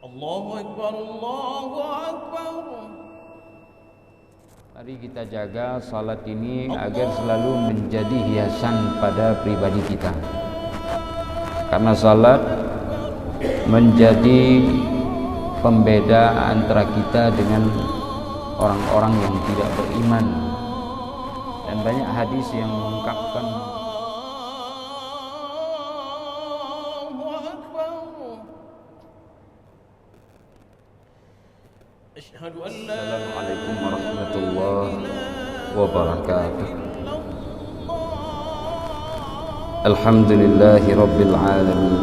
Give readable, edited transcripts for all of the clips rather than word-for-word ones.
Allahu Akbar, Allahu Akbar. Mari kita jaga salat ini agar selalu menjadi hiasan pada pribadi kita. Karena salat menjadi pembeda antara kita dengan orang-orang yang tidak beriman. Dan banyak hadis yang mengungkapkan Assalamualaikum warahmatullahi wabarakatuh. Alhamdulillahi rabbil alamin.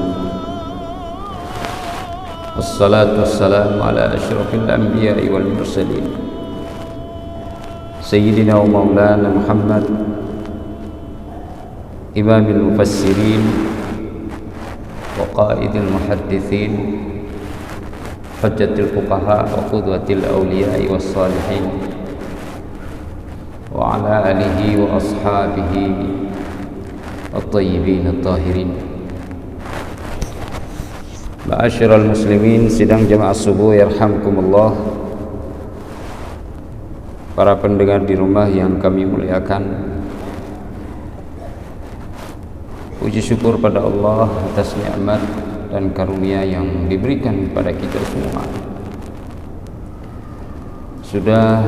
Wassalatu wassalamu ala asyrafil anbiya'i wal mursalin Sayyidina wa maulana Muhammad Imamil mufassirin wa qaidil muhaddithin Hujjatul fuqaha wa qudwatil awliya'i was salihin wa ala alihi wa ashabihi at-tayyibin at-tahirin. Ma'asyiral muslimin, sidang jamaah subuh yarhamkumullah. Para pendengar di rumah yang kami muliakan, puji syukur pada Allah atas nikmat dan karunia yang diberikan kepada kita semua. Sudah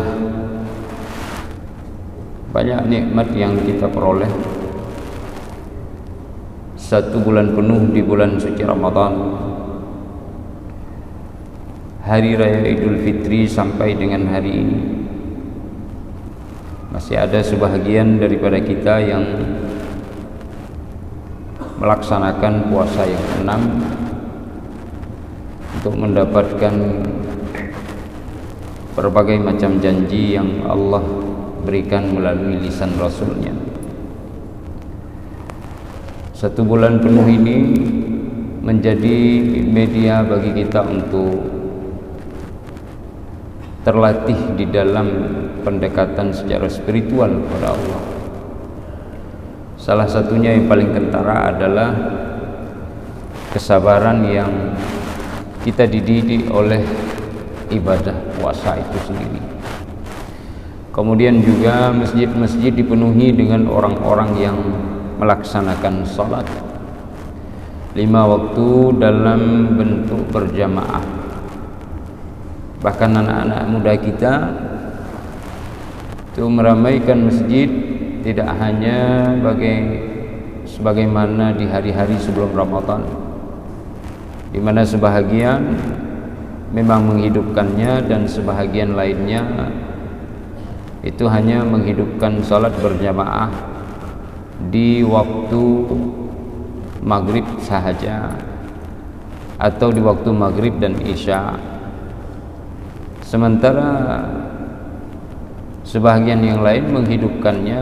banyak nikmat yang kita peroleh. 1 bulan penuh di bulan suci Ramadan, hari raya Idul Fitri sampai dengan hari ini. Masih ada sebahagian daripada kita yang melaksanakan puasa yang ke-6 untuk mendapatkan berbagai macam janji yang Allah berikan melalui lisan Rasulnya. 1 bulan penuh ini menjadi media bagi kita untuk terlatih di dalam pendekatan secara spiritual kepada Allah. Salah satunya yang paling kentara adalah kesabaran yang kita dididik oleh ibadah puasa itu sendiri. Kemudian juga masjid-masjid dipenuhi dengan orang-orang yang melaksanakan salat 5 waktu dalam bentuk berjamaah. Bahkan anak-anak muda kita itu meramaikan masjid tidak hanya sebagaimana di hari-hari sebelum Ramadan, di mana sebahagian memang menghidupkannya dan sebahagian lainnya itu hanya menghidupkan salat berjamaah di waktu maghrib sahaja atau di waktu maghrib dan isya. Sementara sebahagian yang lain menghidupkannya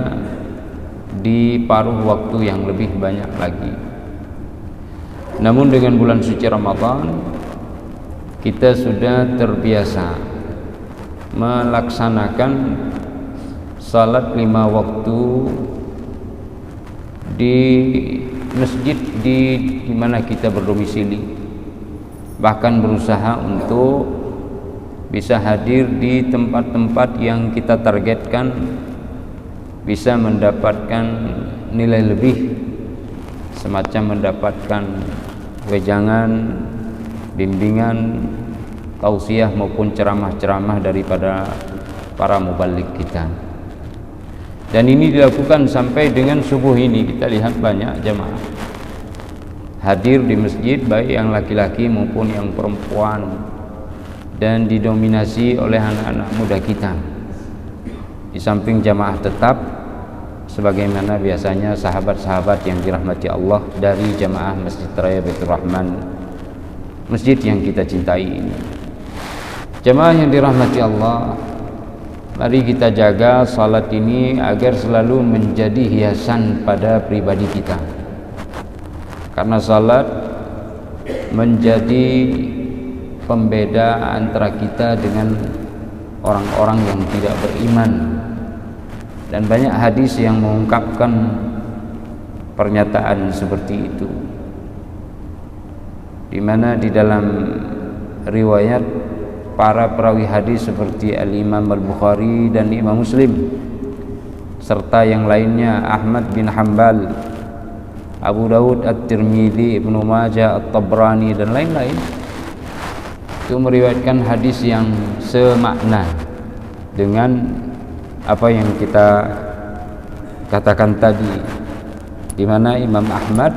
di paruh waktu yang lebih banyak lagi. Namun dengan bulan suci Ramadan kita sudah terbiasa melaksanakan salat 5 waktu di masjid di mana kita berdomisili, bahkan berusaha untuk bisa hadir di tempat-tempat yang kita targetkan bisa mendapatkan nilai lebih, semacam mendapatkan wejangan, bimbingan, tausiah maupun ceramah-ceramah daripada para mubalik kita. Dan ini dilakukan sampai dengan subuh ini. Kita lihat banyak jemaah hadir di masjid, baik yang laki-laki maupun yang perempuan, dan didominasi oleh anak-anak muda kita. Di samping jamaah tetap sebagaimana biasanya sahabat-sahabat yang dirahmati Allah dari jamaah Masjid Raya Baitur Rahman, masjid yang kita cintai ini. Jamaah yang dirahmati Allah, mari kita jaga salat ini agar selalu menjadi hiasan pada pribadi kita. Karena salat menjadi pembeda antara kita dengan orang-orang yang tidak beriman. Dan banyak hadis yang mengungkapkan pernyataan seperti itu, di mana di dalam riwayat para perawi hadis seperti Al-Imam Al-Bukhari dan Imam Muslim serta yang lainnya, Ahmad bin Hanbal, Abu Dawud, At-Tirmidzi, Ibnu Majah, At-Tabrani dan lain-lain, itu meriwayatkan hadis yang semakna dengan apa yang kita katakan tadi, di mana Imam Ahmad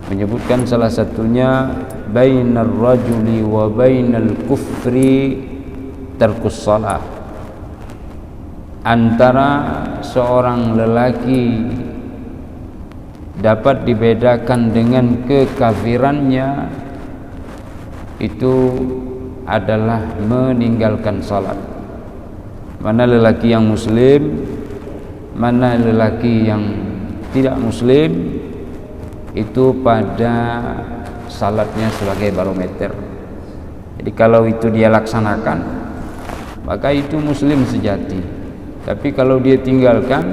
menyebutkan salah satunya bainar rajuli wa bainal kufri tarkus shalah, antara seorang lelaki dapat dibedakan dengan kekafirannya itu adalah meninggalkan salat. Mana lelaki yang muslim, mana lelaki yang tidak muslim, itu pada salatnya sebagai barometer. Jadi kalau itu dia laksanakan, maka itu muslim sejati. Tapi kalau dia tinggalkan,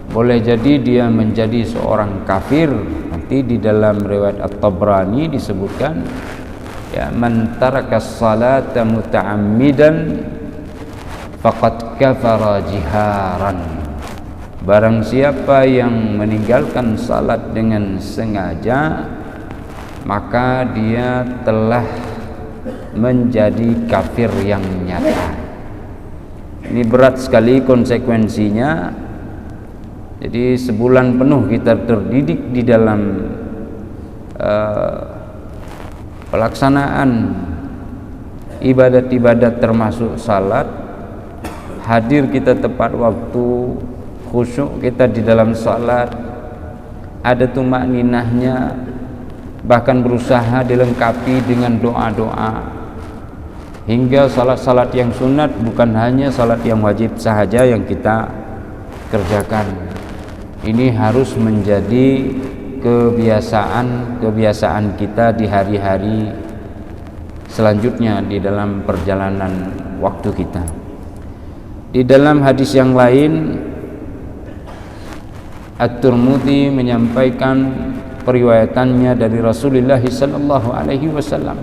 boleh jadi dia menjadi seorang kafir. Nanti di dalam riwayat At-Tabrani disebutkan, ya, man taraka as-salata muta'ammidan faqad kafara jiharan. Barang siapa yang meninggalkan salat dengan sengaja, maka dia telah menjadi kafir yang nyata. Ini berat sekali konsekuensinya. Jadi sebulan penuh kita terdidik di dalam pelaksanaan ibadat-ibadat termasuk salat, hadir kita tepat waktu, khusyuk kita di dalam salat, ada tumakninahnya, bahkan berusaha dilengkapi dengan doa-doa, hingga salat-salat yang sunat, bukan hanya salat yang wajib sahaja yang kita kerjakan. Ini harus menjadi kebiasaan kita di hari-hari selanjutnya di dalam perjalanan waktu kita. Di dalam hadis yang lain, At-Tirmidzi menyampaikan periwayatannya dari Rasulullah sallallahu alaihi wasallam,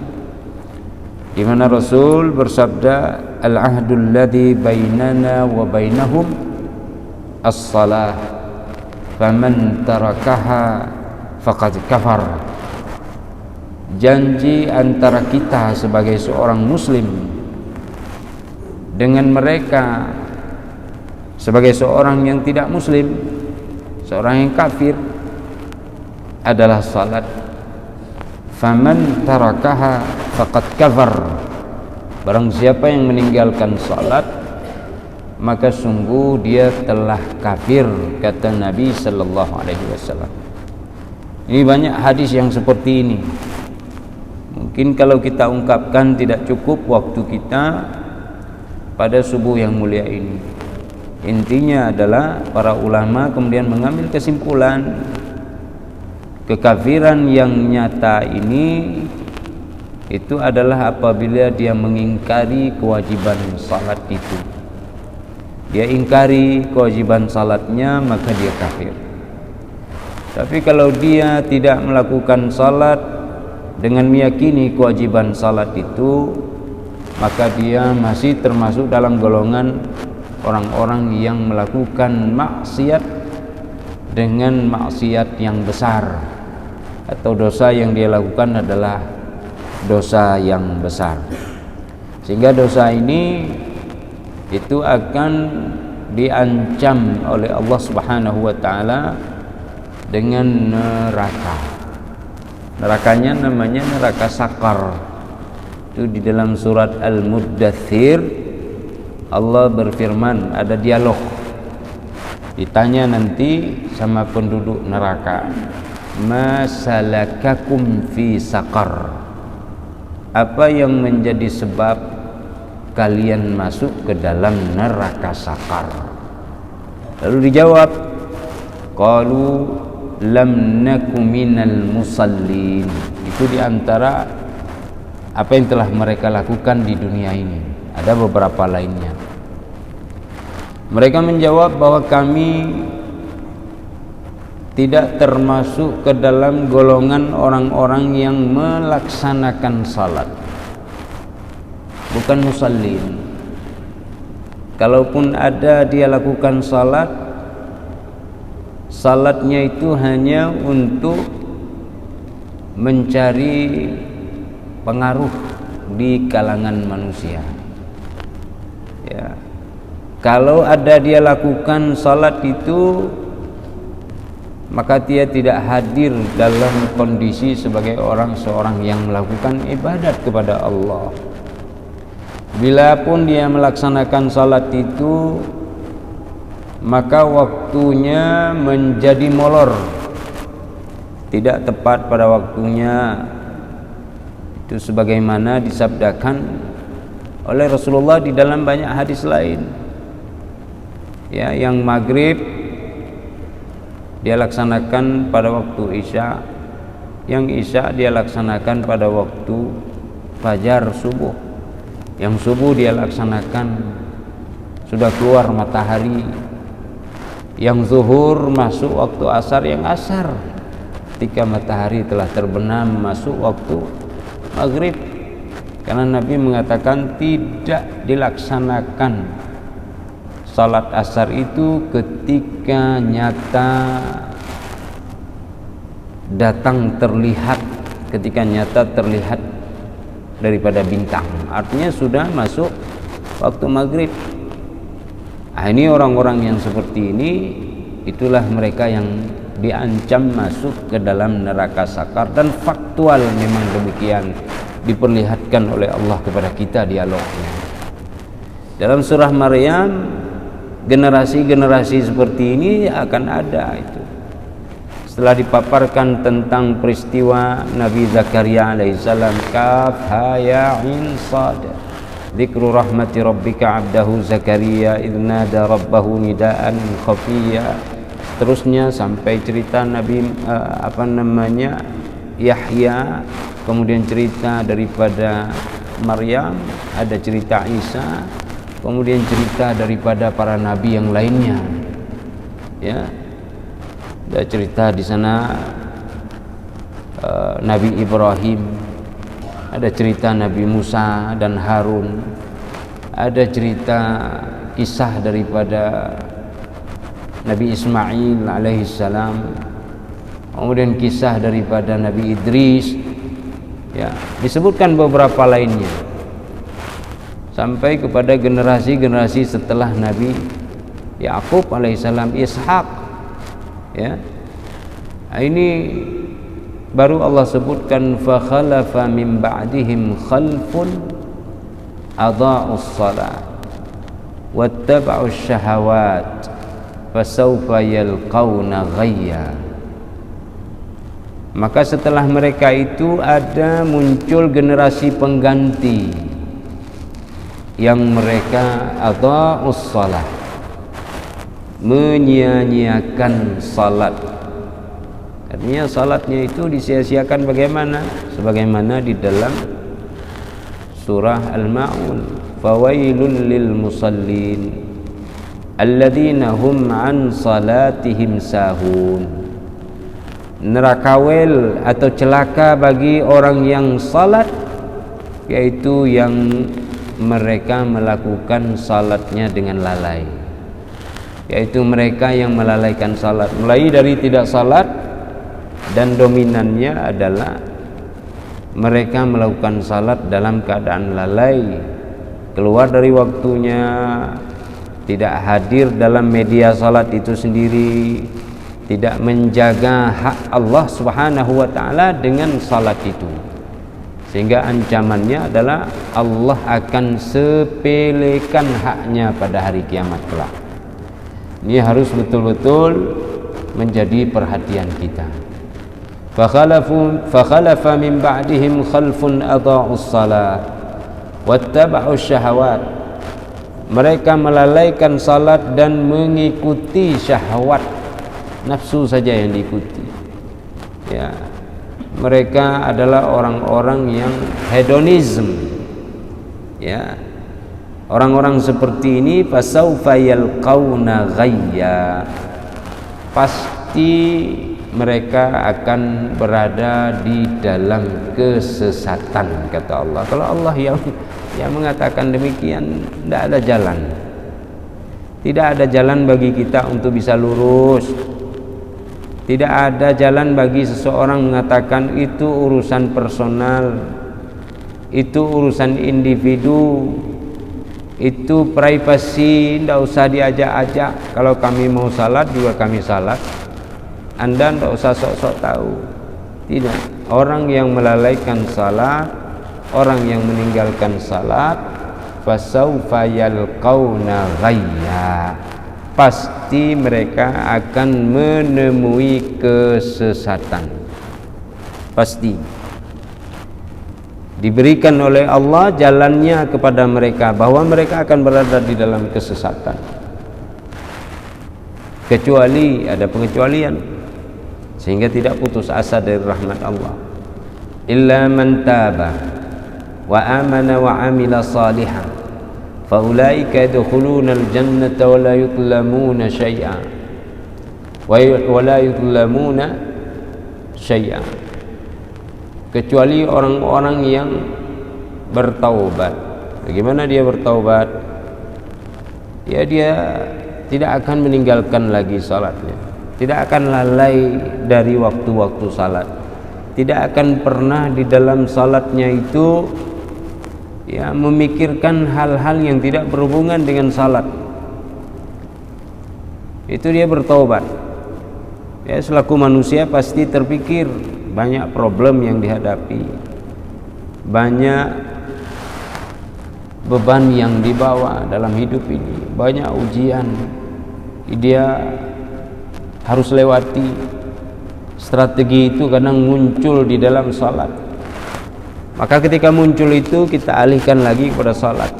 di mana Rasul bersabda, al-ahdul ladzi bainana wa bainahum as-salah, faman tarakaha faqad kafar. Janji antara kita sebagai seorang muslim dengan mereka sebagai seorang yang tidak muslim, seorang yang kafir, adalah salat. Faman tarakaha faqad kafar. Barang siapa yang meninggalkan salat, maka sungguh dia telah kafir, kata Nabi sallallahu alaihi wasallam. Ini banyak hadis yang seperti ini. Mungkin kalau kita ungkapkan tidak cukup waktu kita pada subuh yang mulia ini. Intinya adalah para ulama kemudian mengambil kesimpulan, kekafiran yang nyata ini itu adalah apabila dia mengingkari kewajiban salat itu. Dia ingkari kewajiban salatnya, maka dia kafir. Tapi kalau dia tidak melakukan salat dengan meyakini kewajiban salat itu, maka dia masih termasuk dalam golongan orang-orang yang melakukan maksiat dengan maksiat yang besar, atau dosa yang dia lakukan adalah dosa yang besar. Sehingga dosa ini itu akan diancam oleh Allah Subhanahu wa taala dengan neraka. Nerakanya namanya neraka sakar. Itu di dalam surat Al-Muddathir Allah berfirman, ada dialog. Ditanya nanti sama penduduk neraka, ma salakakum fi saqar, apa yang menjadi sebab kalian masuk ke dalam neraka sakar? Lalu dijawab, qalu lam naku minal musallin. Itu diantara apa yang telah mereka lakukan di dunia ini. Ada beberapa lainnya. Mereka menjawab bahwa kami tidak termasuk ke dalam golongan orang-orang yang melaksanakan salat, bukan musallin. Kalaupun ada dia lakukan salat, salatnya itu hanya untuk mencari pengaruh di kalangan manusia. Ya. Kalau ada dia lakukan salat itu, maka dia tidak hadir dalam kondisi sebagai seorang yang melakukan ibadat kepada Allah. Bila pun dia melaksanakan salat itu, maka waktunya menjadi molor, tidak tepat pada waktunya. Itu sebagaimana disabdakan oleh Rasulullah di dalam banyak hadis lain. Ya, yang maghrib dia laksanakan pada waktu isya, yang isya dia laksanakan pada waktu fajar subuh, yang subuh dia laksanakan sudah keluar matahari, yang zuhur masuk waktu asar, yang asar ketika matahari telah terbenam masuk waktu maghrib. Karena Nabi mengatakan tidak dilaksanakan salat asar itu ketika nyata datang terlihat, ketika nyata terlihat daripada bintang, artinya sudah masuk waktu maghrib. Nah, ini orang-orang yang seperti ini, itulah mereka yang diancam masuk ke dalam neraka sakar, dan faktual memang demikian diperlihatkan oleh Allah kepada kita dialognya. Dalam surah Maryam, generasi-generasi seperti ini akan ada itu. Setelah dipaparkan tentang peristiwa Nabi Zakaria alaihissalam, kaf ha ya ain sad, dzikru rahmati rabbika 'abdahu Zakaria idz nada rabbahu nidaan khafiyya. Terusnya sampai cerita Nabi Yahya, kemudian cerita daripada Maryam, ada cerita Isa, kemudian cerita daripada para nabi yang lainnya. Ya, ada cerita di sana Nabi Ibrahim, ada cerita Nabi Musa dan Harun, ada cerita kisah daripada Nabi Ismail alaihissalam, kemudian kisah daripada Nabi Idris, ya, disebutkan beberapa lainnya sampai kepada generasi-generasi setelah Nabi Yakub alaihissalam, Ishak, ya. Nah, ini baru Allah sebutkan fa khalafa min ba'dihim khalfun adha'us shalah wattaba'us syahawat fasawfa yalqauna ghayya. Maka setelah mereka itu ada muncul generasi pengganti yang mereka adha'us shalah, menyia-nyiakan salat. Artinya salatnya itu disia-siakan bagaimana? Sebagaimana di dalam surah Al-Ma'un, fawailul lil musallin alladzina hum an salatihim sahun. Nerakawel atau celaka bagi orang yang salat, yaitu yang mereka melakukan salatnya dengan lalai, yaitu mereka yang melalaikan salat, mulai dari tidak salat, dan dominannya adalah mereka melakukan salat dalam keadaan lalai, keluar dari waktunya, tidak hadir dalam media salat itu sendiri, tidak menjaga hak Allah Subhanahu wa taala dengan salat itu, sehingga ancamannya adalah Allah akan sepelekan haknya pada hari kiamat kelak. Ini harus betul-betul menjadi perhatian kita. Fakhalafa min ba'dihim khalfun adha'us salah wattaba'us syahawat. Mereka melalaikan salat dan mengikuti syahwat, nafsu saja yang diikuti. Ya, mereka adalah orang-orang yang hedonism. Ya, orang-orang seperti ini fasaufa yalqauna ghayya, pasti mereka akan berada di dalam kesesatan, kata Allah. Kalau Allah yang mengatakan demikian, tidak ada jalan. Tidak ada jalan bagi kita untuk bisa lurus. Tidak ada jalan bagi seseorang mengatakan itu urusan personal, itu urusan individu, itu privasi, tidak usah diajak-ajak. Kalau kami mau salat juga kami salat, Anda tidak usah sok-sok tahu. Tidak. Orang yang melalaikan salat, orang yang meninggalkan salat, fasaufa yalqauna ghayya, pasti mereka akan menemui kesesatan. Pasti diberikan oleh Allah jalannya kepada mereka, bahwa mereka akan berada di dalam kesesatan, kecuali ada pengecualian, sehingga tidak putus asa dari rahmat Allah. Illa man taba wa amana wa amila salihan faulaika yadkhuluna al-jannata wa la yuzlamuna syai'a wa la yuzlamuna syai'a, kecuali orang-orang yang bertaubat. Bagaimana dia bertaubat? Ya, dia tidak akan meninggalkan lagi salatnya, tidak akan lalai dari waktu-waktu salat, tidak akan pernah di dalam salatnya itu ya memikirkan hal-hal yang tidak berhubungan dengan salat. Itu dia bertaubat. Ya, selaku manusia pasti terpikir banyak problem yang dihadapi, banyak beban yang dibawa dalam hidup ini, banyak ujian dia harus lewati. Strategi itu kadang muncul di dalam salat, maka ketika muncul itu kita alihkan lagi kepada salat,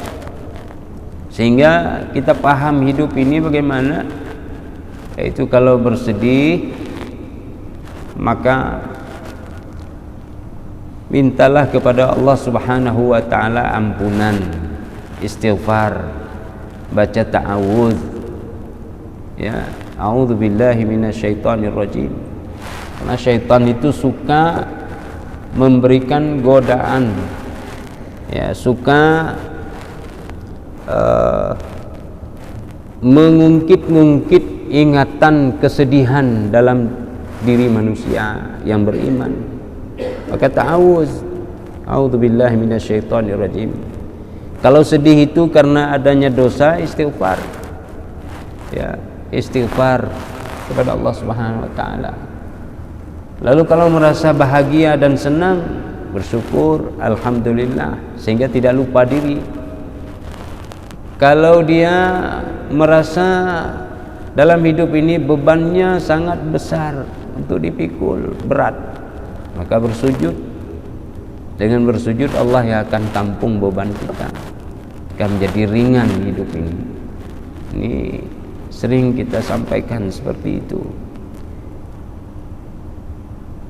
sehingga kita paham hidup ini bagaimana. Yaitu kalau bersedih, maka mintalah kepada Allah Subhanahu wa taala ampunan, istighfar, baca ta'awudz, ya, a'udzubillahi minasyaitonirrajim. Karena syaitan itu suka memberikan godaan, ya, suka mengungkit-ungkit ingatan kesedihan dalam diri manusia yang beriman. Maka ta'awuz, a'udzubillahi minasyaitonirrajim. Kalau sedih itu karena adanya dosa, istighfar, ya, istighfar kepada Allah Subhanahu wa taala. Lalu kalau merasa bahagia dan senang, bersyukur, alhamdulillah, sehingga tidak lupa diri. Kalau dia merasa dalam hidup ini bebannya sangat besar untuk dipikul, berat, maka bersujud. Dengan bersujud Allah yang akan tampung beban kita, akan menjadi ringan hidup ini. Ini sering kita sampaikan seperti itu.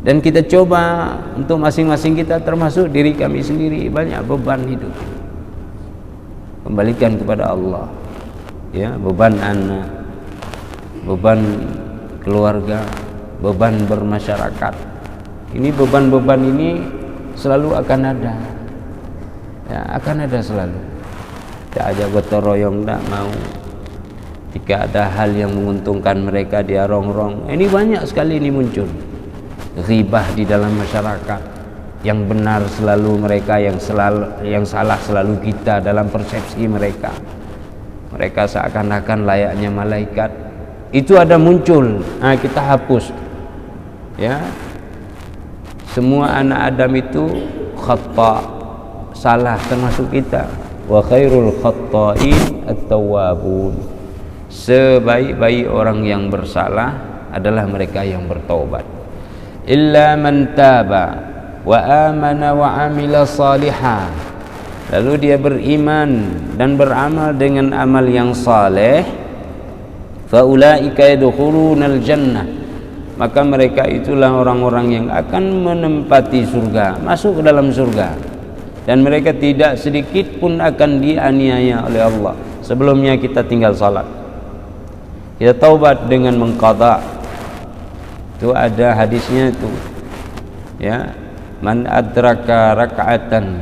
Dan kita coba untuk masing-masing kita, termasuk diri kami sendiri, banyak beban hidup, kembalikan kepada Allah, ya, beban anak, beban keluarga, beban bermasyarakat. Ini beban-beban ini selalu akan ada, ya, akan ada selalu. Tidak aja gotong royong, tidak mau. Jika ada hal yang menguntungkan mereka, dia rongrong. Ini banyak sekali ini muncul. Ghibah di dalam masyarakat, yang benar selalu mereka, yang salah selalu kita dalam persepsi mereka. Mereka seakan-akan layaknya malaikat. Itu ada muncul, nah kita hapus, ya. Semua anak Adam itu khata, salah, termasuk kita. Wa khairul khata'in at-tawwabun. Sebaik-baik orang yang bersalah adalah mereka yang bertaubat. Illa man taba wa amana wa amila salihah. Lalu dia beriman dan beramal dengan amal yang saleh, faulaika yadkhulunal jannah, maka mereka itulah orang-orang yang akan menempati surga, masuk ke dalam surga, dan mereka tidak sedikit pun akan dianiaya oleh Allah. Sebelumnya kita tinggal salat, kita taubat dengan mengqadha, Itu ada hadisnya itu, ya, man adraka rak'atan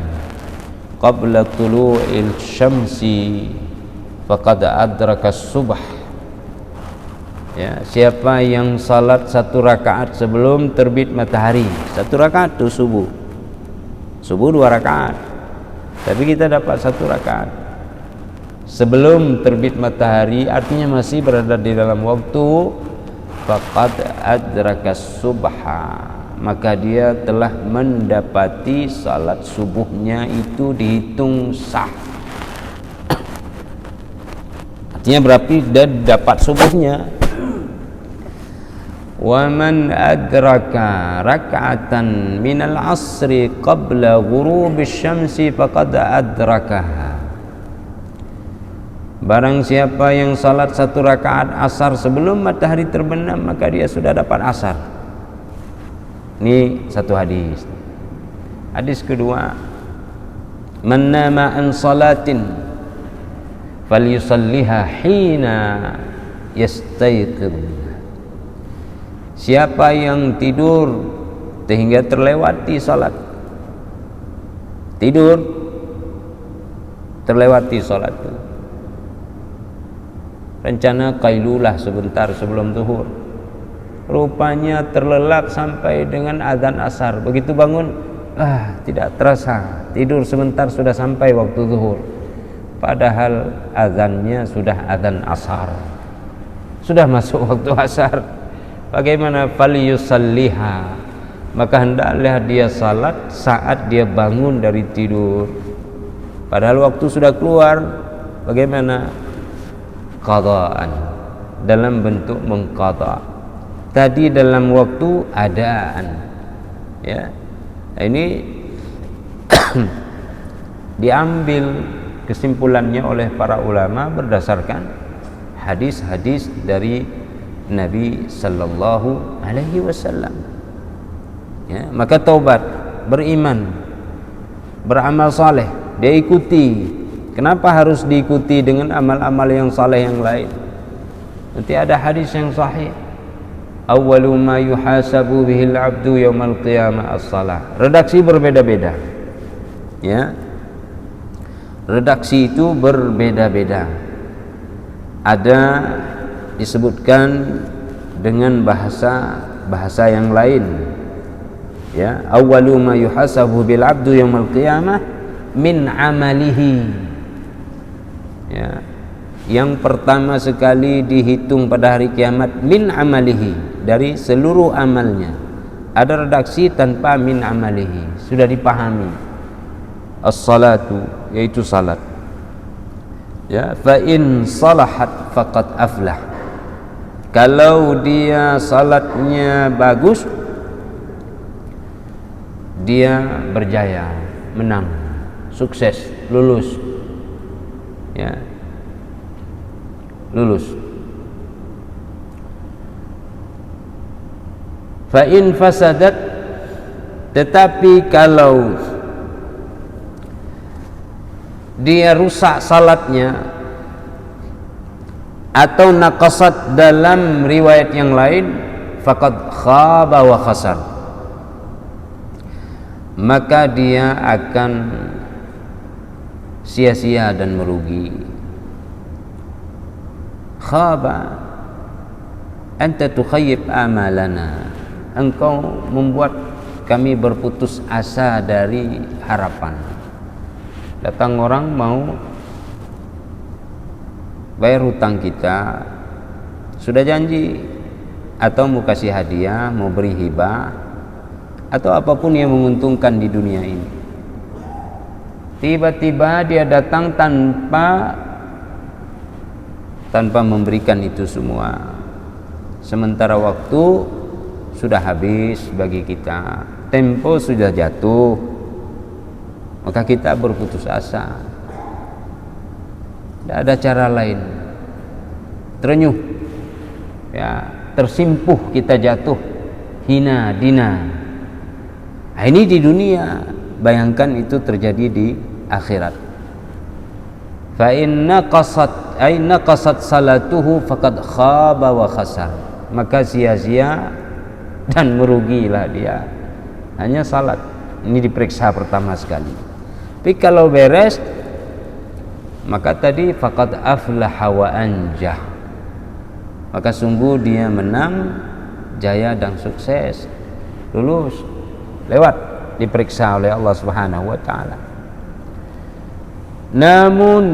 qabla tulu'il syamsi faqad adraka subh. Ya, siapa yang salat 1 rakaat sebelum terbit matahari, 1 rakaat itu subuh 2 rakaat, tapi kita dapat 1 rakaat sebelum terbit matahari, artinya masih berada di dalam waktu, faqad adraka subha, maka dia telah mendapati salat subuhnya itu dihitung sah. Artinya berarti dia dapat subuhnya. Wa man adraka rak'atan minal asri qabla ghurubisy syamsi faqad adrakaha. Barang siapa yang salat 1 rakaat asar sebelum matahari terbenam, maka dia sudah dapat asar. Ini satu hadis. Hadis kedua, man nama an salatin falyusalliha hina yastayqidh. Siapa yang tidur sehingga terlewati salat, tidur terlewati salat, rencana qailulah sebentar sebelum zuhur, rupanya terlelap sampai dengan azan asar, begitu bangun tidak terasa tidur sebentar sudah sampai waktu zuhur, padahal azannya sudah azan asar, sudah masuk waktu asar. Bagaimana? Falyusalliha, maka hendaklah dia salat saat dia bangun dari tidur, padahal waktu sudah keluar. Bagaimana? Qadaan, dalam bentuk mengqada. Tadi dalam waktu adaan, ya. Ini diambil kesimpulannya oleh para ulama berdasarkan hadis-hadis dari Nabi sallallahu alaihi wasallam. Ya, maka taubat, beriman, beramal saleh, dia ikuti. Kenapa harus diikuti dengan amal-amal yang saleh yang lain? Nanti ada hadis yang sahih, awwalu ma yuhasabu bihil abdu yaumal qiyamah as-salah. Redaksi berbeda-beda, ya, redaksi itu berbeda-beda. Ada disebutkan dengan bahasa yang lain, ya, awwalu ma yuhasabu bil abdu yaumal qiyamah min amalihi, ya, yang pertama sekali dihitung pada hari kiamat min amalihi, dari seluruh amalnya. Ada redaksi tanpa min amalihi, sudah dipahami. As-salatu, yaitu salat, ya, fa in salahat faqad aflah. Kalau dia salatnya bagus, dia berjaya, menang, sukses, lulus, ya, lulus. Fa in fasadat, tetapi kalau dia rusak salatnya, atau naqasat dalam riwayat yang lain, faqad khaba wa khasar, maka dia akan sia-sia dan merugi. Khaba, anta tukhayyib amalana, engkau membuat kami berputus asa dari harapan. Datang orang mau bayar hutang kita, sudah janji, atau mau kasih hadiah, mau beri hibah, atau apapun yang menguntungkan di dunia ini. Tiba-tiba dia datang tanpa memberikan itu semua, sementara waktu sudah habis bagi kita, tempo sudah jatuh, maka kita berputus asa. Tidak ada cara lain, terenyuh, ya, tersimpuh, kita jatuh, hina dina. Nah, ini di dunia, bayangkan itu terjadi di akhirat. Fa inna naqasat salatuhu faqad khaba wa khasar, maka sia-sia dan merugilah dia. Hanya salat ini diperiksa pertama sekali. Tapi kalau beres, maka tadi faqad aflaha wa anjah, maka sungguh dia menang, jaya dan sukses, lulus, lewat, diperiksa oleh Allah Subhanahu wa taala. Namun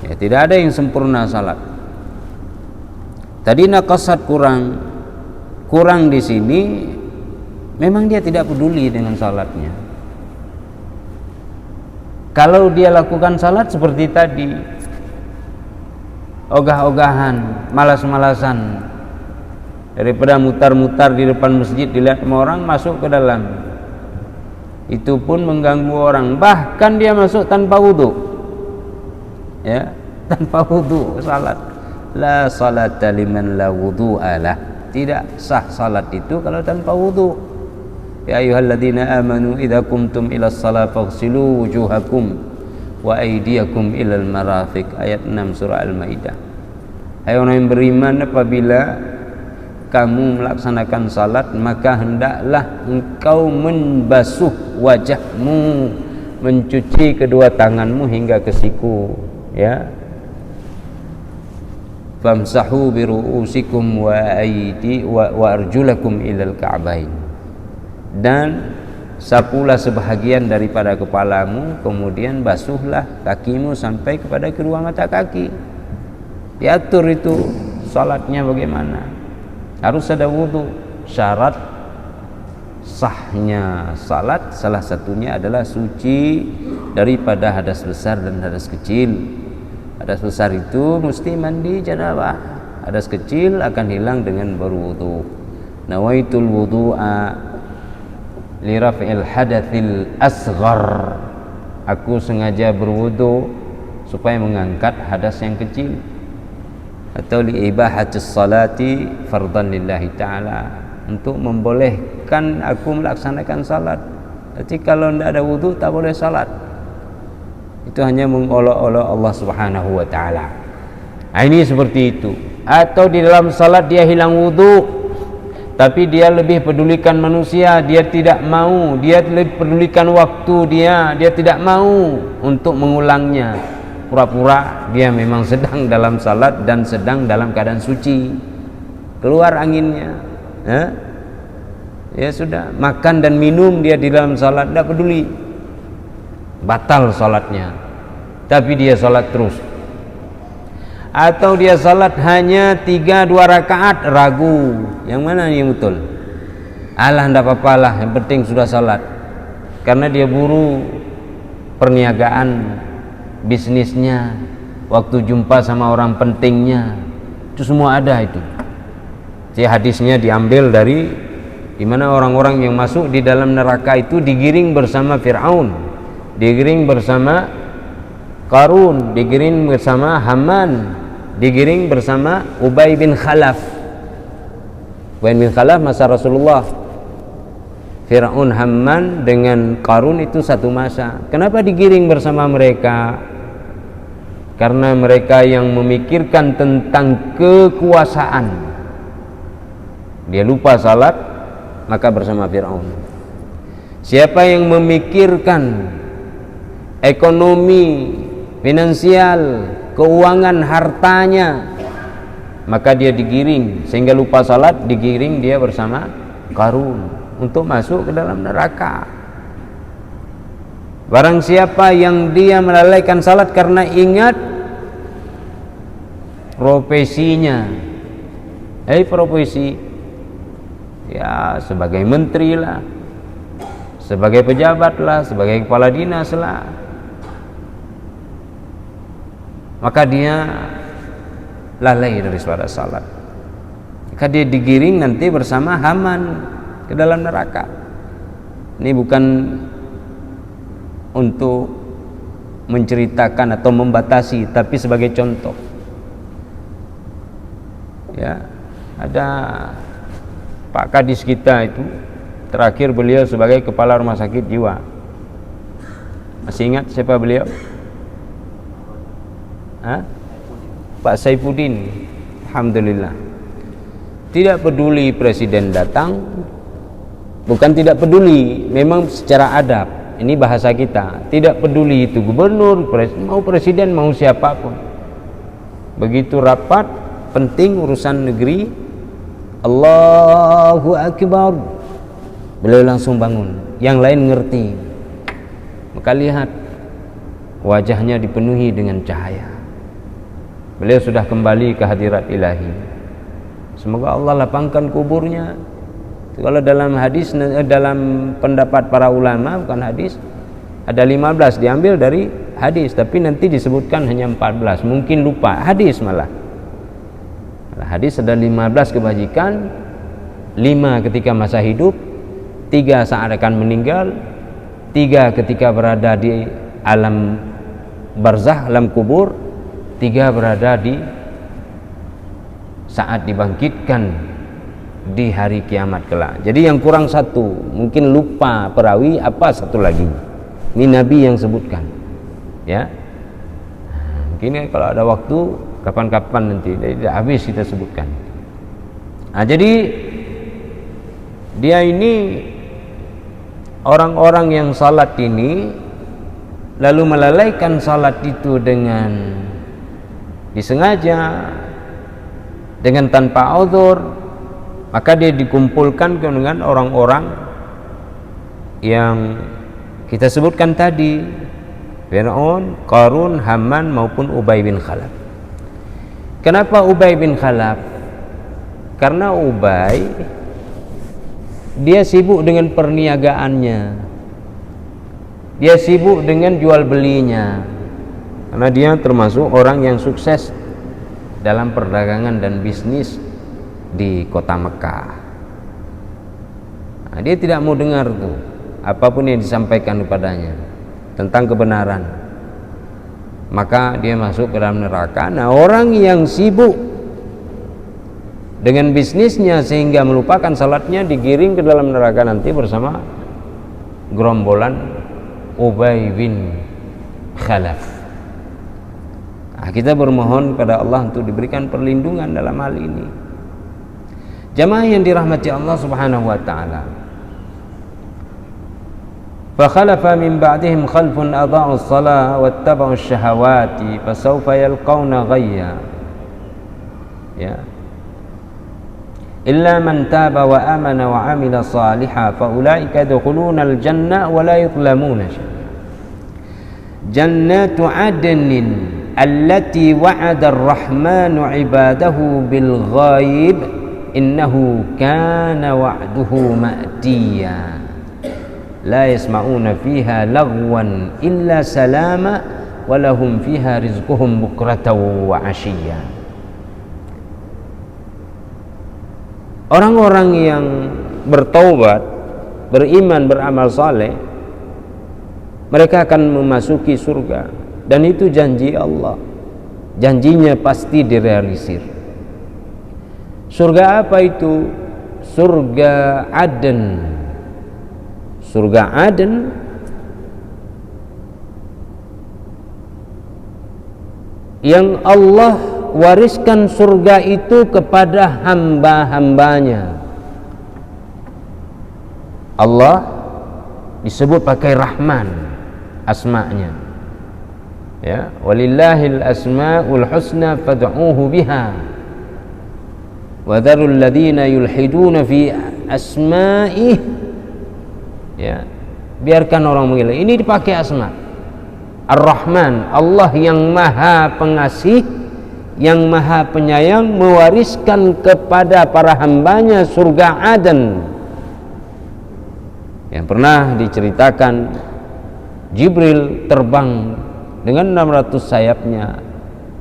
ya, tidak ada yang sempurna salat. Tadi naqasat kurang di sini, memang dia tidak peduli dengan salatnya. Kalau dia lakukan salat seperti tadi, ogah-ogahan, malas-malasan, daripada mutar-mutar di depan masjid dilihat sama orang, masuk ke dalam, itu pun mengganggu orang. Bahkan dia masuk tanpa wudu, ya, tanpa wudu salat. La salata liman la wudu'a lah. Tidak sah salat itu kalau tanpa wudu. Ya ayyuhalladzina amanu idza qumtum ila shalah faghsilu wujuhakum wa aydiyakum ilal marafiq. Ayat 6 surah Al-Maidah. Hai orang yang beriman, apabila kamu melaksanakan salat, maka hendaklah engkau membasuh wajahmu, mencuci kedua tanganmu hingga ke siku, ya. Famsahu bi ru'usikum wa aidi wa arjulakum ilal ka'bain. Dan sapulah sebahagian daripada kepalamu, kemudian basuhlah kakimu sampai kepada kedua mata kaki. Diatur itu salatnya bagaimana. Harus ada wudu. Syarat sahnya salat salah satunya adalah suci daripada hadas besar dan hadas kecil. Hadas besar itu mesti mandi janabah. Hadas kecil akan hilang dengan berwudu. Nawaitul wudu'a li raf'il hadatsil asghar. Aku sengaja berwudu supaya mengangkat hadas yang kecil. Atau li ibahatis salati fardhan lillahi ta'ala, untuk membolehkan aku melaksanakan salat. Jadi kalau tidak ada wudu tak boleh salat. Itu hanya mengolok-olok Allah Subhanahu wa taala. Nah, ini seperti itu. Atau di dalam salat dia hilang wudu, tapi dia lebih pedulikan manusia, dia tidak mau, dia lebih pedulikan waktu dia tidak mau untuk mengulangnya. Pura-pura dia memang sedang dalam salat dan sedang dalam keadaan suci. Keluar anginnya. Ya sudah, makan dan minum dia di dalam salat, tidak peduli. Batal salatnya, tapi dia salat terus. Atau dia salat hanya 3-2 rakaat, ragu yang mana yang betul. Alah, tidak apa-apalah, yang penting sudah salat. Karena dia buru perniagaan, bisnisnya, waktu jumpa sama orang pentingnya, itu semua ada itu. Jadi hadisnya diambil dari dimana orang-orang yang masuk di dalam neraka itu digiring bersama Fir'aun, digiring bersama Qarun, digiring bersama Haman, digiring bersama Ubay bin Khalaf. Ubay bin Khalaf masa Rasulullah. Fir'aun, Haman dengan Qarun itu satu masa. Kenapa digiring bersama mereka? Karena mereka yang memikirkan tentang kekuasaan. Dia lupa salat, maka bersama Fir'aun. Siapa yang memikirkan ekonomi, finansial, keuangan hartanya, maka dia digiring sehingga lupa salat, digiring dia bersama Qarun untuk masuk ke dalam neraka. Barang siapa yang dia melalaikan salat karena ingat profesinya, profesi ya sebagai menteri lah, sebagai pejabat lah, sebagai kepala dinas lah, maka dia lalai dari sholat salat, maka dia digiring nanti bersama Haman ke dalam neraka. Ini bukan untuk menceritakan atau membatasi, tapi sebagai contoh. Ya, ada Pak Kadis kita itu, terakhir beliau sebagai kepala rumah sakit jiwa. Masih ingat siapa beliau? Pak Saifuddin. Alhamdulillah. tidak peduli presiden datang, bukan tidak peduli, memang secara adab, ini bahasa kita, tidak peduli itu gubernur, mau presiden, mau siapapun, begitu rapat penting urusan negeri, Allahu Akbar, beliau langsung bangun, yang lain ngerti, maka lihat wajahnya dipenuhi dengan cahaya, beliau sudah kembali ke hadirat ilahi. Semoga Allah lapangkan kuburnya. Kalau dalam hadis, dalam pendapat para ulama, bukan hadis, ada 15 diambil dari hadis, tapi nanti disebutkan hanya 14, mungkin lupa hadis malah. Hadis ada 15 kebajikan, 5 ketika masa hidup, 3 saat akan meninggal, 3 ketika berada di alam barzah, alam kubur, 3 berada di saat dibangkitkan di hari kiamat kelak. Jadi yang kurang 1, mungkin lupa perawi, apa satu lagi, ini Nabi yang sebutkan, ya. Mungkin kalau ada waktu kapan-kapan nanti, tidak habis kita sebutkan. Nah, jadi dia ini orang-orang yang salat ini lalu melalaikan salat itu dengan disengaja, dengan tanpa uzur, maka dia dikumpulkan dengan orang-orang yang kita sebutkan tadi, Fir'aun, Qarun, Haman maupun Ubay bin Khalaf. Kenapa Ubay bin Khalaf? Karena Ubay dia sibuk dengan perniagaannya, dia sibuk dengan jual belinya, karena dia termasuk orang yang sukses dalam perdagangan dan bisnis di kota Mekah. Nah, dia tidak mau dengar tuh apapun yang disampaikan kepadanya tentang kebenaran, maka dia masuk ke dalam neraka. Nah, orang yang sibuk dengan bisnisnya sehingga melupakan salatnya digiring ke dalam neraka nanti bersama gerombolan Ubay bin Khalaf. Nah, kita bermohon kepada Allah untuk diberikan perlindungan dalam hal ini. Jamaah yang dirahmati Allah Subhanahu wa taala. Fa khalafa min ba'dihim khalfun adha'u as-salah wattaba'u asy-syahawati fasawfa yalqawna ghayya. Ya. Illa man taba wa amana wa 'amila shalihan fa ulaika yadkhuluna al-jannah wa la yuzlamuna syai'a. Jannatu 'adnin allati wa'ada ar-rahmanu 'ibadahu bil ghaib innahu kana wa'duhu ma'tiya la yasma'una fiha lagwan illa salama wa lahum fiha rizquhum bukratan wa 'ashiyya. Orang-orang yang bertaubat, beriman, beramal saleh, mereka akan memasuki surga, dan itu janji Allah, janjinya pasti direalisir. Surga apa itu? Surga Aden. Surga Aden yang Allah wariskan surga itu kepada hamba-hambanya. Allah disebut pakai Rahman asma'nya, ya, walillahil asma'ul husna fad'uuhu biha wa dharul ladzina yulhiduna fi asma'ih, ya, biarkan orang mengira. Ini dipakai asma. Ar-Rahman, Allah yang maha pengasih, yang maha penyayang, mewariskan kepada para hambanya surga Aden. Yang pernah diceritakan, Jibril terbang dengan 600 sayapnya,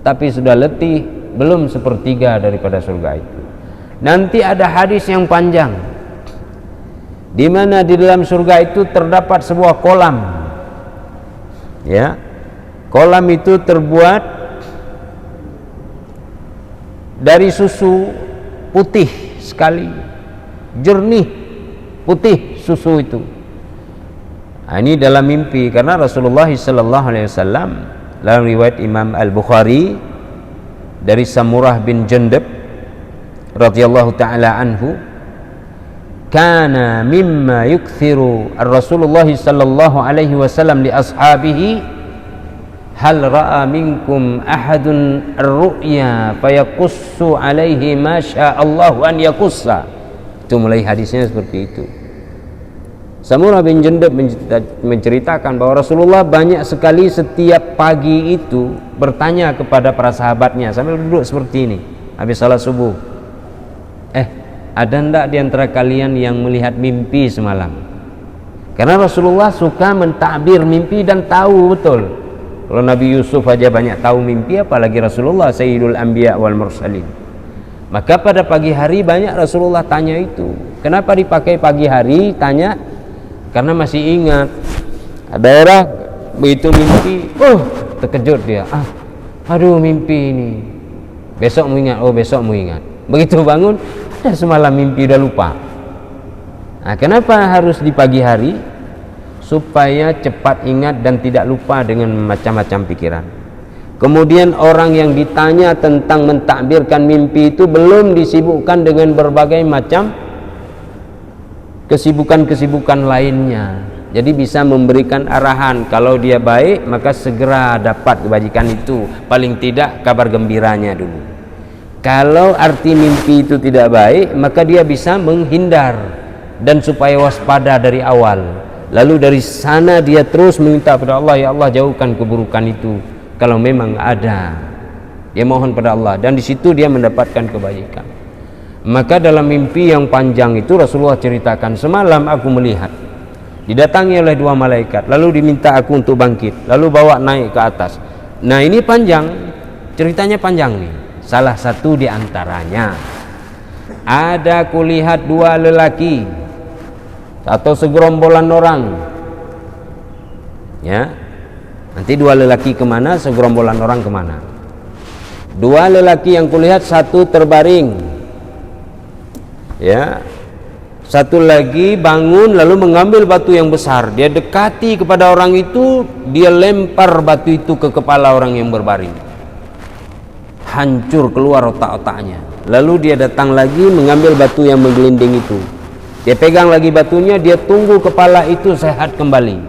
tapi sudah letih, belum sepertiga daripada surga itu. Nanti ada hadis yang panjang, di mana di dalam surga itu terdapat sebuah kolam, ya, kolam itu terbuat dari susu putih sekali, jernih, putih susu itu. Nah, ini dalam mimpi, karena Rasulullah SAW dalam riwayat Imam Al-Bukhari dari Samurah bin Jundab radhiyallahu taala anhu, kana mimma yukthiru Rasulullah sallallahu alaihi wasallam li ashabihi, hal ra'a minkum ahadun ar-ru'ya fayaqussu alaihi ma sya'allahu an yaqussa. Itu mulai hadisnya seperti itu. Samurah bin Jundub menceritakan bahwa Rasulullah banyak sekali setiap pagi itu bertanya kepada para sahabatnya sambil duduk seperti ini habis salat subuh, ada ndak di antara kalian yang melihat mimpi semalam? Karena Rasulullah suka mentakbir mimpi dan tahu betul. Kalau Nabi Yusuf aja banyak tahu mimpi, apalagi Rasulullah Sayyidul Anbiya wal Mursalin. Maka pada pagi hari banyak Rasulullah tanya itu. Kenapa dipakai pagi hari? Tanya karena masih ingat. Ada orang begitu mimpi, terkejut dia. Aduh mimpi ini. Besok mau ingat, besok mau ingat. Begitu bangun, semalam mimpi udah lupa. Nah, kenapa harus di pagi hari? Supaya cepat ingat dan tidak lupa dengan macam-macam pikiran. Kemudian orang yang ditanya tentang mentakbirkan mimpi itu belum disibukkan dengan berbagai macam kesibukan-kesibukan lainnya. Jadi bisa memberikan arahan, kalau dia baik maka segera dapat kebajikan itu, paling tidak kabar gembiranya dulu. Kalau arti mimpi itu tidak baik, maka dia bisa menghindar dan supaya waspada dari awal. Lalu dari sana dia terus meminta kepada Allah, ya Allah jauhkan keburukan itu kalau memang ada. Dia mohon pada Allah dan di situ dia mendapatkan kebaikan. Maka dalam mimpi yang panjang itu Rasulullah ceritakan, semalam aku melihat didatangi oleh dua malaikat, lalu diminta aku untuk bangkit, lalu bawa naik ke atas. Nah ini panjang, ceritanya panjang nih. Salah satu di antaranya, ada kulihat dua lelaki atau segerombolan orang, ya. Nanti dua lelaki kemana, segerombolan orang kemana. Dua lelaki yang kulihat, satu terbaring, ya, satu lagi bangun lalu mengambil batu yang besar, dia dekati kepada orang itu, dia lempar batu itu ke kepala orang yang berbaring, hancur keluar otak-otaknya. Lalu dia datang lagi mengambil batu yang menggelinding itu, dia pegang lagi batunya, dia tunggu kepala itu sehat kembali,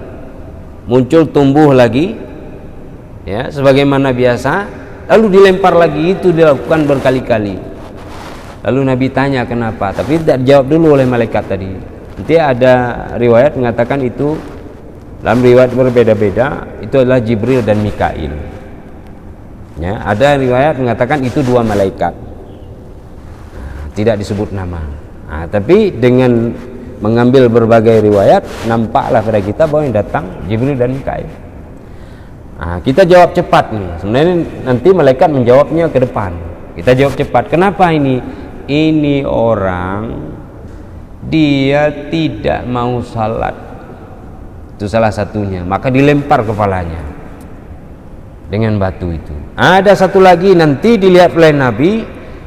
muncul tumbuh lagi, ya sebagaimana biasa, lalu dilempar lagi. Itu dilakukan berkali-kali. Lalu Nabi tanya kenapa, tapi tidak dijawab dulu oleh malaikat tadi. Nanti ada riwayat mengatakan itu, dalam riwayat berbeda-beda, itu adalah Jibril dan Mikail. Ya, ada riwayat mengatakan itu dua malaikat, tidak disebut nama. Nah, tapi dengan mengambil berbagai riwayat, nampaklah pada kita bahwa yang datang Jibril dan Mikail. Nah, kita jawab cepat nih. Sebenarnya nanti malaikat menjawabnya ke depan. Kita jawab cepat. Kenapa ini? Ini orang dia tidak mau salat, itu salah satunya, maka dilempar kepalanya dengan batu itu. Ada satu lagi nanti dilihat oleh Nabi,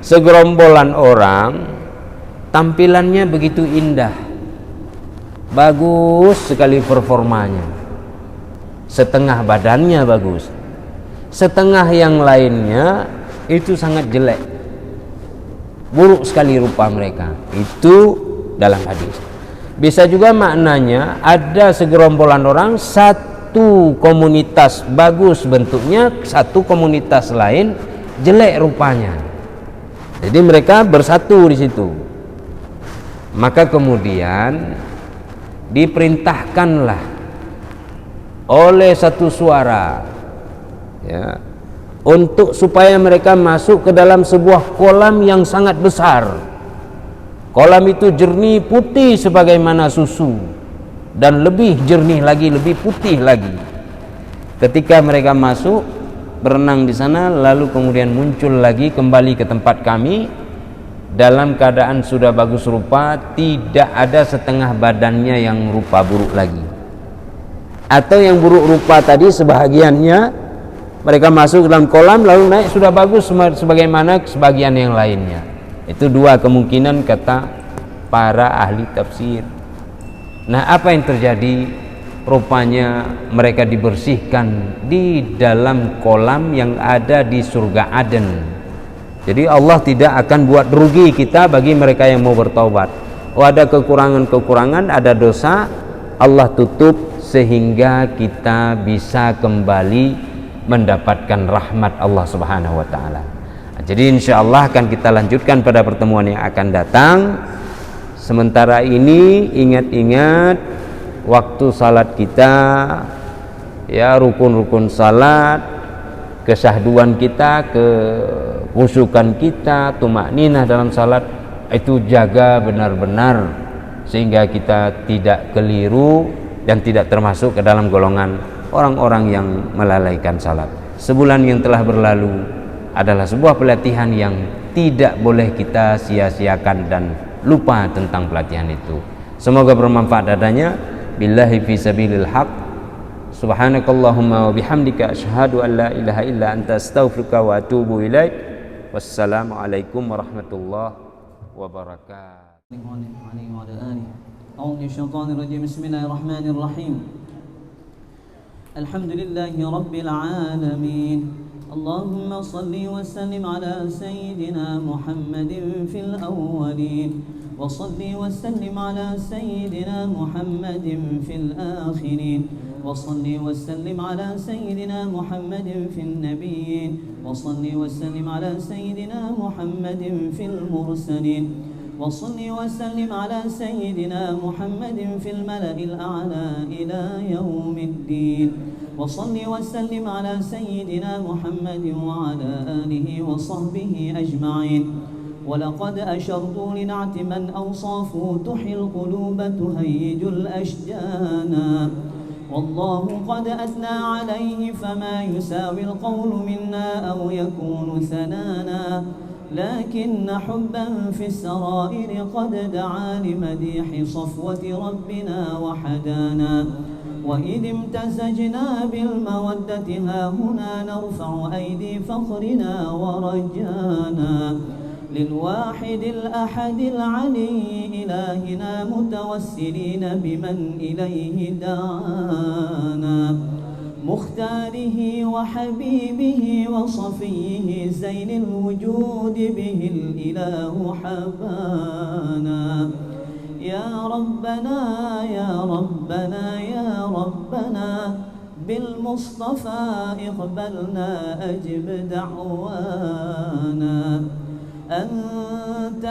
segerombolan orang tampilannya begitu indah, bagus sekali performanya, setengah badannya bagus, setengah yang lainnya itu sangat jelek, buruk sekali rupa mereka. Itu dalam hadis. Bisa juga maknanya ada segerombolan orang, satu komunitas bagus bentuknya, satu komunitas lain jelek rupanya. Jadi mereka bersatu di situ. Maka kemudian diperintahkanlah oleh satu suara, ya, untuk supaya mereka masuk ke dalam sebuah kolam yang sangat besar. Kolam itu jernih putih sebagaimana susu, dan lebih jernih lagi, lebih putih lagi. Ketika mereka masuk, berenang di sana, lalu kemudian muncul lagi kembali ke tempat kami dalam keadaan sudah bagus rupa, tidak ada setengah badannya yang rupa buruk lagi. Atau yang buruk rupa tadi sebahagiannya mereka masuk dalam kolam lalu naik sudah bagus sebagaimana sebagian yang lainnya. Itu dua kemungkinan kata para ahli tafsir. Nah, apa yang terjadi? Rupanya mereka dibersihkan di dalam kolam yang ada di surga Aden. Jadi Allah tidak akan buat rugi kita bagi mereka yang mau bertaubat. Oh, ada kekurangan-kekurangan, ada dosa, Allah tutup sehingga kita bisa kembali mendapatkan rahmat Allah Subhanahu wa taala. Jadi insyaallah akan kita lanjutkan pada pertemuan yang akan datang. Sementara ini ingat-ingat waktu salat kita, ya, rukun-rukun salat, kesahduan kita, kekhusyukan kita, tumakninah dalam salat, itu jaga benar-benar sehingga kita tidak keliru dan tidak termasuk ke dalam golongan orang-orang yang melalaikan salat. Sebulan yang telah berlalu adalah sebuah pelatihan yang tidak boleh kita sia-siakan dan lupa tentang pelatihan itu. Semoga bermanfaat adanya. Billahi fi sabilil haq. Subhanakallahumma wa bihamdika asyhadu an la ilaha illa anta astaghfiruka wa atubu ilaik. Wassalamualaikum warahmatullahi wabarakatuh. Alhamdulillahi rabbil alamin. Allahumma salli wa sallim ala sayyidina Muhammadin fil awwalin wa salli wa sallim ala sayyidina Muhammadin fil akhirin wa salli wa sallim ala sayyidina Muhammadin fil nabiyyin wa salli wa sallim ala sayyidina Muhammadin fil mursalin وصل وسلم على سيدنا محمد في الملأ الأعلى إلى يوم الدين وصل وسلم على سيدنا محمد وعلى آله وصحبه أجمعين ولقد أشرت لنعت من أوصافه تحيي القلوب تهيج الأشجان والله قد أثنى عليه فما يساوي القول منا أو يكون ثنانا لكن حبا في السرائر قد دعا لمديح صفوة ربنا وحدانا وإذ امتزجنا بالمودة ها هنا نرفع أيدي فخرنا ورجانا للواحد الأحد العلي إلهنا متوسلين بمن إليه دعانا مختاره وحبيبه وصفيه زين الوجود به الإله حبانا يا ربنا يا ربنا يا ربنا بالمصطفى اقبلنا أجب دعوانا أنت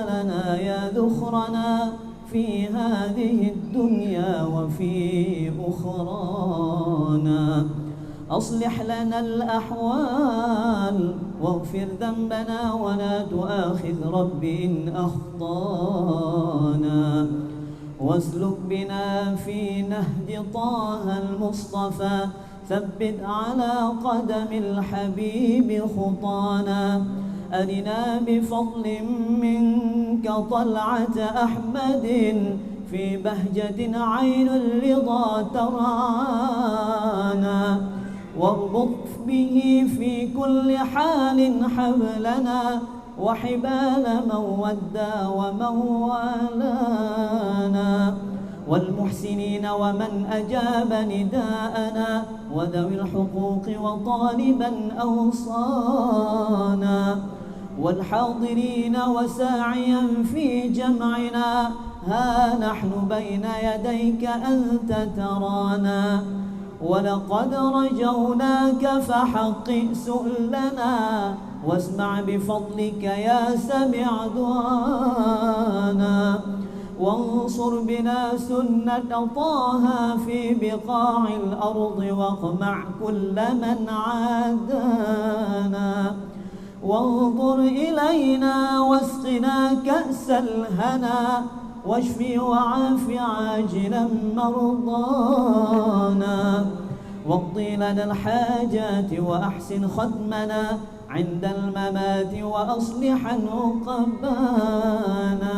لنا يا ذخرنا في هذه الدنيا وفي أخرانا أصلح لنا الأحوال واغفر ذنبنا ولا تؤاخذ رب إن أخطانا واسلك بنا في نهج طه المصطفى ثبت على قدم الحبيب خطانا أرنا بفضل منك طلعة أحمد في بهجة عين الرضا ترعانا واربط به في كل حال حبلنا وحبال من ودى ومن والانا والمحسنين ومن أجاب نداءنا وذوي الحقوق وطالبا أوصانا والحاضرين وساعيا في جمعنا ها نحن بين يديك أنت ترانا ولقد رجوناك فحقق سؤلنا واسمع بفضلك يا سميع دعانا وانصر بنا سنة طه في بقاع الأرض واقمع كل من عادانا وانظر إلينا واسقنا كأس الهنا واشف وعاف عاجلا مرضانا واقضي لنا الحاجات وأحسن ختمنا عند الممات وأصلحا عقبانا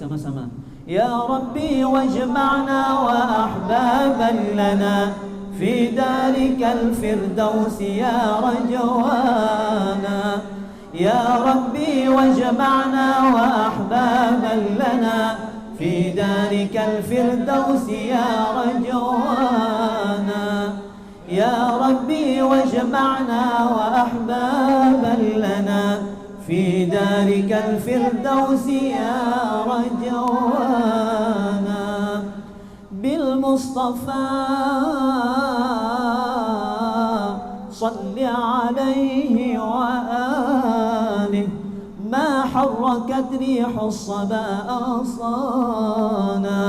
sama-sama يا ربي واجمعنا وأحبابا لنا في دارك الفردوس يا رجوانا يا ربي واجمعنا وأحبابا لنا في دارك الفردوس يا رجوانا يا ربي واجمعنا وأحبابا دارك الفردوس يا رجوانا بالمصطفى صل عليه وآله ما حركت ريح الصبا أغصانا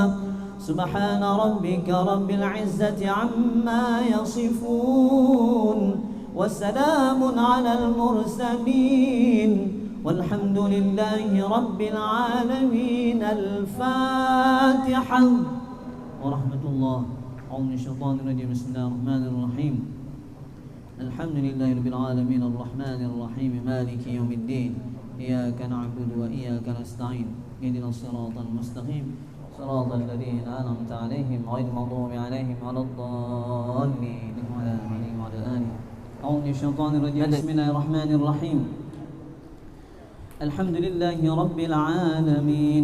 سبحان ربك رب العزة عما يصفون وسلام على المرسلين والحمد لله رب العالمين. الفاتحة ورحمة الله. أعوذ من الشيطان الرجيم. بسم الله الرحمن الرحيم. الحمد لله رب العالمين الرحمن الرحيم مالك يوم الدين إياك نعبد وإياك نستعين اهدنا الصراط المستقيم صراط الذين أنعمت عليهم غير المغضوب عليهم ولا الضالين وعلى آله. أعوذ من الشيطان الرجيم. بسم الله الرحمن الرحيم. الحمد لله رب العالمين.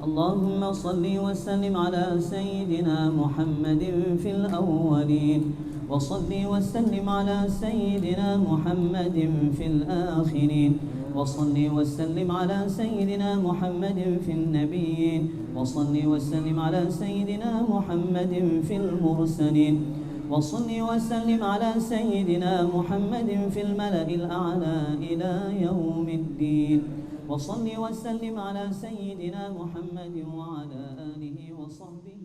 اللهم صل وسلم على سيدنا محمد في الأولين وصل وسلم على سيدنا محمد في الآخرين وصل وسلم على سيدنا محمد في النبيين وصل وسلم على سيدنا محمد في المرسلين وصل وسلم على سيدنا محمد في الملأ الأعلى إلى يوم الدين وصل وسلم على سيدنا محمد وعلى آله وصحبه